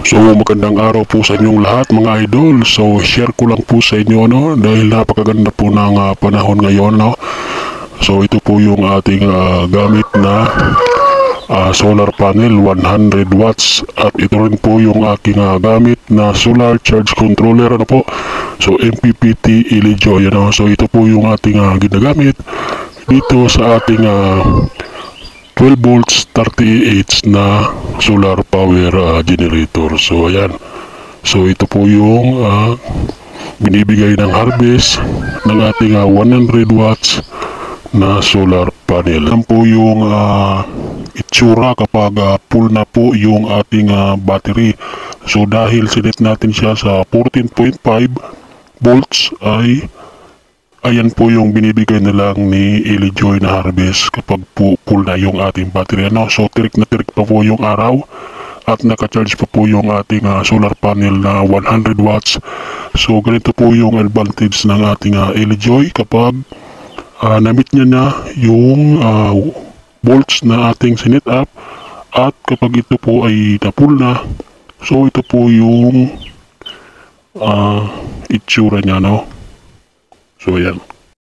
So magandang araw po sa inyong lahat mga idol. So share ko lang po sa inyo dahil napakaganda po ng panahon ngayon So ito po yung ating gamit na solar panel 100 watts at ito rin po yung aking gamit na solar charge controller po. So MPPT Elejoy So ito po yung ating ginagamit dito sa ating 12 volts 38 na solar power generator. So ayan. So ito po yung binibigay ng harvest ng ating 100 watts na solar panel. Yan po yung itsura kapag full na po yung ating battery. So dahil sinet natin siya sa 14.5 volts ay ayan po yung binibigay na lang ni Elejoy na harvest kapag full na yung ating battery. So tirik na tirik pa po yung araw at naka-charge pa po yung ating solar panel na 100 watts. So ganito po yung advantage ng ating Elejoy kapag na-meet niya na yung volts na ating sinet up at kapag ito po ay na-full na. So ito po yung itsura niya So ayan.